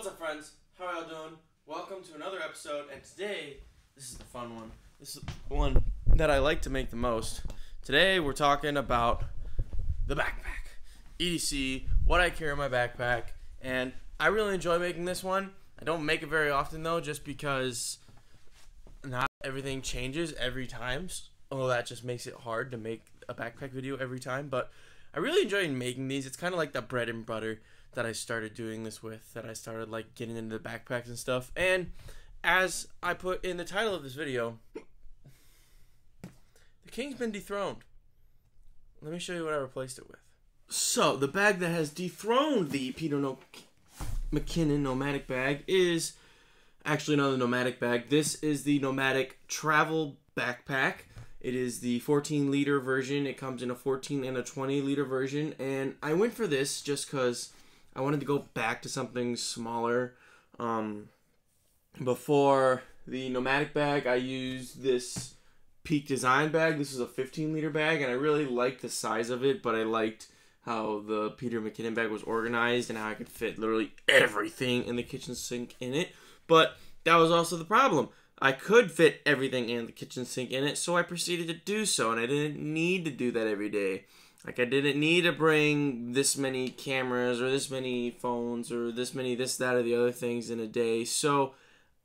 What's up, friends? How are y'all doing? Welcome to another episode, and today, this is the fun one. This is the one that I like to make the most. Today, we're talking about the backpack. EDC, what I carry in my backpack, and I really enjoy making this one. I don't make it very often, though, just because not everything changes every time. Oh, that just makes it hard to make a backpack video every time, but I really enjoy making these. It's kind of like the bread and butter that I started doing this with, that I started like getting into the backpacks and stuff. And as I put in the title of this video, the king's been dethroned. Let me show you what I replaced it with. So the bag that has dethroned the Peter McKinnon nomadic bag is actually another nomadic bag. This is the nomadic travel backpack. It is the 14-liter version. It comes in a 14 and a 20-liter version, and I went for this just because I wanted to go back to something smaller. Before the nomadic bag, I used this Peak Design bag. This is a 15-liter bag, and I really liked the size of it, but I liked how the Peter McKinnon bag was organized and how I could fit literally everything in the kitchen sink in it. But that was also the problem. I could fit everything in the kitchen sink in it, so I proceeded to do so, and I didn't need to do that every day. Like, I didn't need to bring this many cameras or this many phones or this many this, that, or the other things in a day. So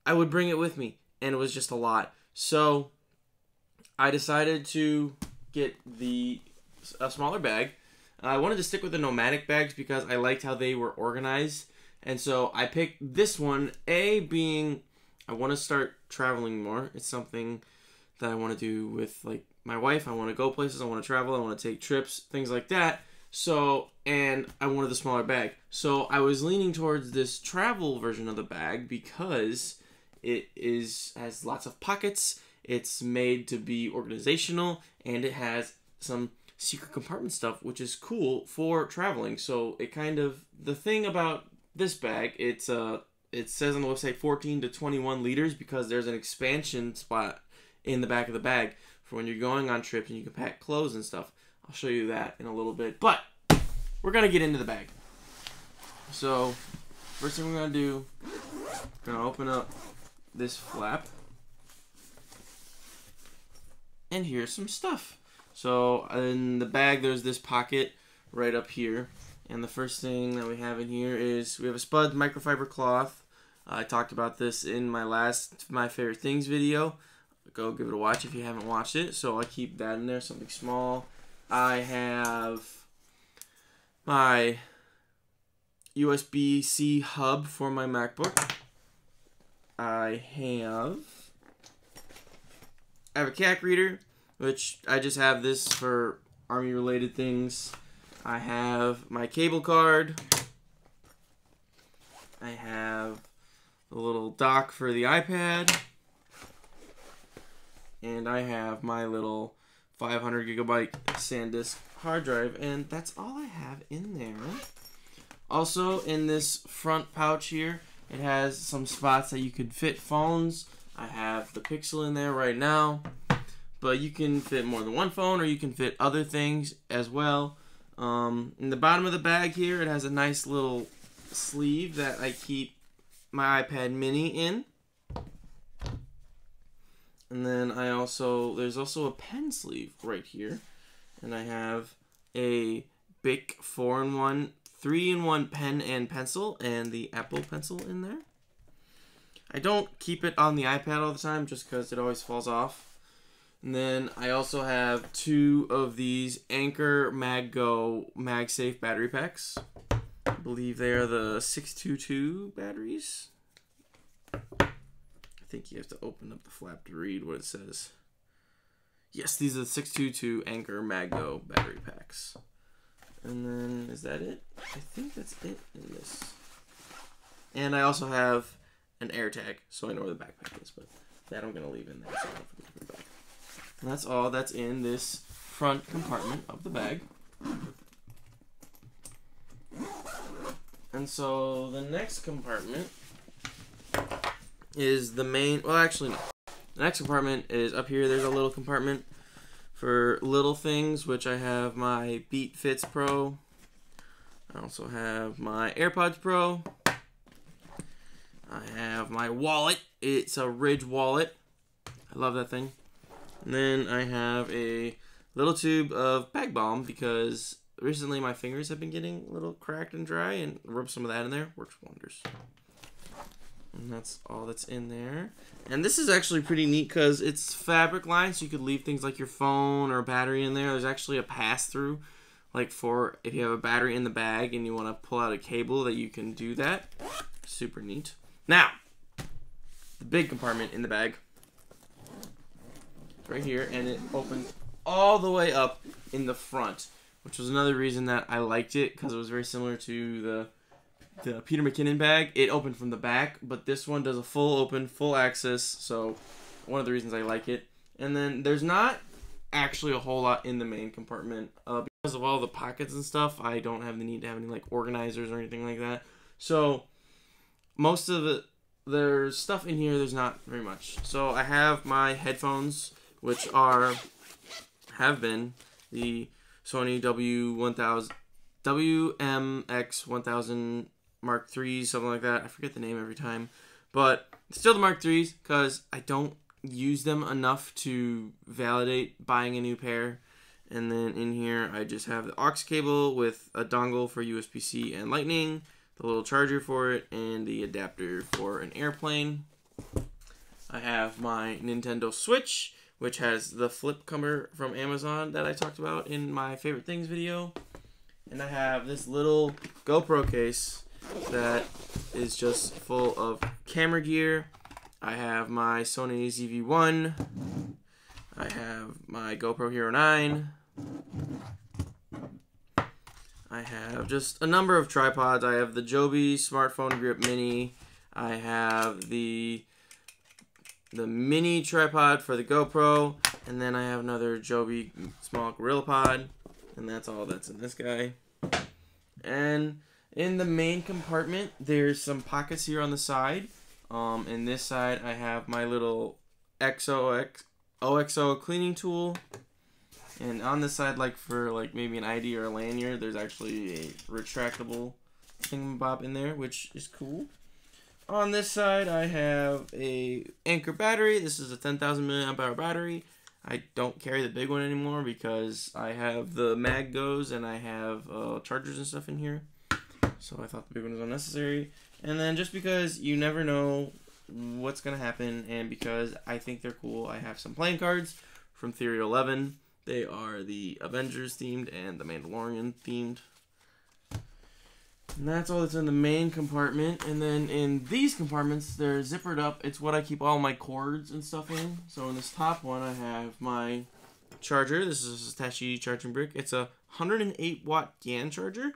I would bring it with me, and it was just a lot. So I decided to get a smaller bag. I wanted to stick with the nomadic bags because I liked how they were organized. And so I picked this one, being I want to start traveling more. It's something that I want to do with like my wife. I want to go places. I want to travel. I want to take trips, things like that. So, and I wanted the smaller bag. So I was leaning towards this travel version of the bag because it has lots of pockets. It's made to be organizational, and it has some secret compartment stuff, which is cool for traveling. So it kind of, the thing about this bag, it says on the website 14 to 21 liters because there's an expansion spot in the back of the bag for when you're going on trips and you can pack clothes and stuff. I'll show you that in a little bit. But we're going to get into the bag. So first thing we're going to do, we're going to open up this flap. And here's some stuff. So in the bag, there's this pocket right up here. And the first thing that we have in here is we have a Spud microfiber cloth. I talked about this in my last My Favorite Things video. Go give it a watch if you haven't watched it. So I keep that in there, something small. I have my USB-C hub for my MacBook. I have a CAC reader, which I just have this for Army-related things. I have my cable card. I have a little dock for the iPad. And I have my little 500 gigabyte SanDisk hard drive. And that's all I have in there. Also, in this front pouch here, it has some spots that you could fit phones. I have the Pixel in there right now. But you can fit more than one phone, or you can fit other things as well. In the bottom of the bag here, it has a nice little sleeve that I keep my iPad mini in. And then there's also a pen sleeve right here. And I have a Bic 3-in-1 pen and pencil, and the Apple Pencil in there. I don't keep it on the iPad all the time just because it always falls off. And then I also have 2 of these Anker MagGo MagSafe battery packs. I believe they are the 622 batteries. I think you have to open up the flap to read what it says. Yes, these are the 622 Anker MagGo battery packs. And then, is that it? I think that's it in this. And I also have an air tag, so I know where the backpack is, but that I'm going to leave in there so I don't forget to put it back. And that's all that's in this front compartment of the bag. And so the next compartment is the main, well actually no. The next compartment is up here. There's a little compartment for little things, which I have my Beat Fits Pro. I also have my AirPods Pro. I have my wallet. It's a Ridge wallet. I love that thing. And then I have a little tube of bag balm because recently my fingers have been getting a little cracked and dry, and rub some of that in there. Works wonders. And that's all that's in there. And this is actually pretty neat because it's fabric lined, so you could leave things like your phone or a battery in there. There's actually a pass-through, like for if you have a battery in the bag and you want to pull out a cable, that you can do that. Super neat. Now, the big compartment in the bag. It's right here, and it opens all the way up in the front, which was another reason that I liked it, because it was very similar to the Peter McKinnon bag. It opened from the back, but this one does a full open, full access, so one of the reasons I like it. And then there's not actually a whole lot in the main compartment. Because of all the pockets and stuff, I don't have the need to have any like organizers or anything like that. So most of it, there's stuff in here, there's not very much. So I have my headphones, which have been the Sony WMX1000 Mark III, something like that. I forget the name every time. But still the Mark IIIs, because I don't use them enough to validate buying a new pair. And then in here, I just have the aux cable with a dongle for USB-C and Lightning, the little charger for it, and the adapter for an airplane. I have my Nintendo Switch, which has the flip cover from Amazon that I talked about in my favorite things video. And I have this little GoPro case that is just full of camera gear. I have my Sony ZV-1. I have my GoPro Hero 9. I have just a number of tripods. I have the Joby Smartphone Grip Mini. I have the mini tripod for the GoPro, and then I have another Joby small Gorilla Pod, and that's all that's in this guy. And in the main compartment, there's some pockets here on the side. In this side, I have my little OXO cleaning tool. And on this side, like for like maybe an ID or a lanyard, there's actually a retractable thingamabob in there, which is cool. On this side, I have a Anker battery. This is a 10,000 milliamp hour battery. I don't carry the big one anymore because I have the mag goes and I have chargers and stuff in here. So I thought the big one was unnecessary. And then just because you never know what's going to happen, and because I think they're cool, I have some playing cards from Theory 11. They are the Avengers themed and the Mandalorian themed. And that's all that's in the main compartment. And then in these compartments, they're zippered up. It's what I keep all my cords and stuff in. So in this top one, I have my charger. This is a Hitachi charging brick. It's a 108 watt GAN charger.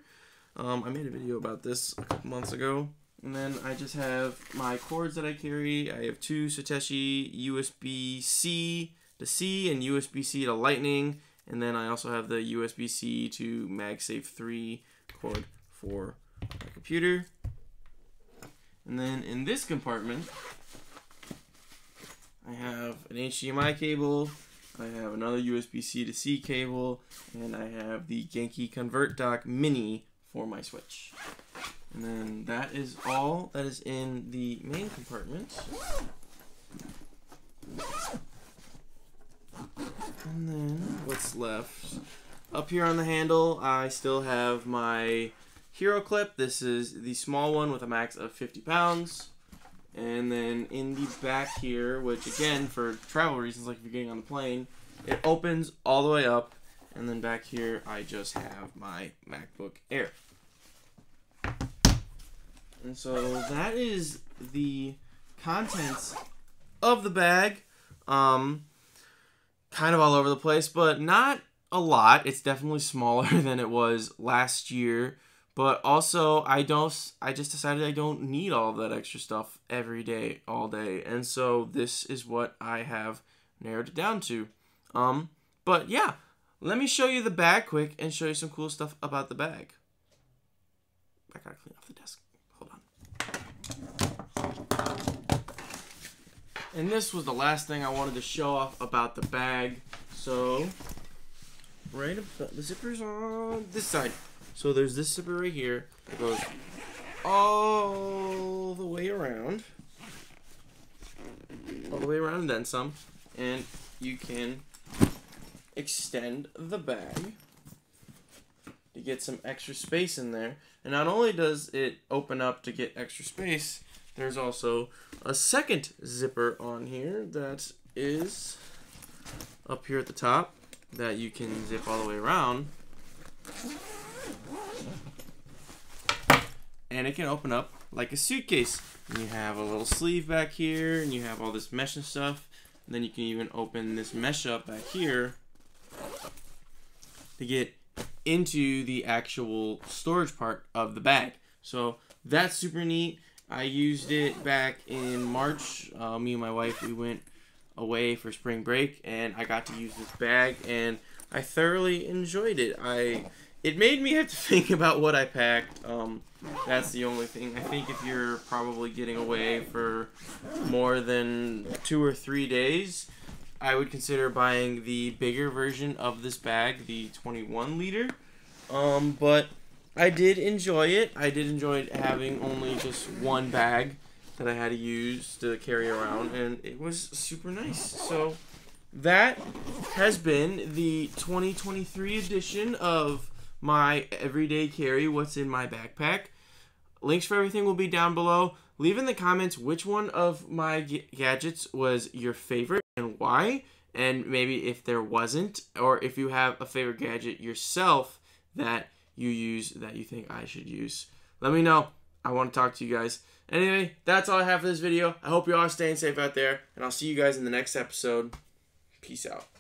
I made a video about this a couple months ago. And then I just have my cords that I carry. I have two Hitachi USB-C to C and USB-C to Lightning. And then I also have the USB-C to MagSafe 3 cord for my computer. And then in this compartment, I have an HDMI cable, I have another USB-C to C cable, and I have the Genki Convert Dock Mini for my Switch. And then that is all that is in the main compartment. And then what's left? Up here on the handle, I still have my Hero clip. This is the small one with a max of 50 pounds. And then in the back here, which again, for travel reasons, like if you're getting on the plane, it opens all the way up. And then back here, I just have my MacBook Air. And so that is the contents of the bag. Kind of all over the place, but not a lot. It's definitely smaller than it was last year. But also, I just decided I don't need all of that extra stuff every day, all day. And so this is what I have narrowed it down to. But yeah, let me show you the bag quick and show you some cool stuff about the bag. I gotta clean off the desk. Hold on. And this was the last thing I wanted to show off about the bag. So, right about the zipper's on this side. So there's this zipper right here. It goes all the way around. All the way around and then some. And you can extend the bag to get some extra space in there. And not only does it open up to get extra space, there's also a second zipper on here that is up here at the top that you can zip all the way around. And it can open up like a suitcase. And you have a little sleeve back here, and you have all this mesh and stuff. And then you can even open this mesh up back here to get into the actual storage part of the bag. So that's super neat. I used it back in March. Me and my wife, we went away for spring break, and I got to use this bag, and I thoroughly enjoyed it. It made me have to think about what I packed. That's the only thing. I think if you're probably getting away for more than 2 or 3 days, I would consider buying the bigger version of this bag, the 21 liter. But I did enjoy it. I did enjoy having only just one bag that I had to use to carry around, and it was super nice. So that has been the 2023 edition of my everyday carry, what's in my backpack. Links for everything will be down below. Leave in the comments which one of my gadgets was your favorite and why, and maybe if there wasn't, or if you have a favorite gadget yourself that you use that you think I should use. Let me know. I want to talk to you guys. Anyway, that's all I have for this video. I hope you all are staying safe out there, and I'll see you guys in the next episode. Peace out.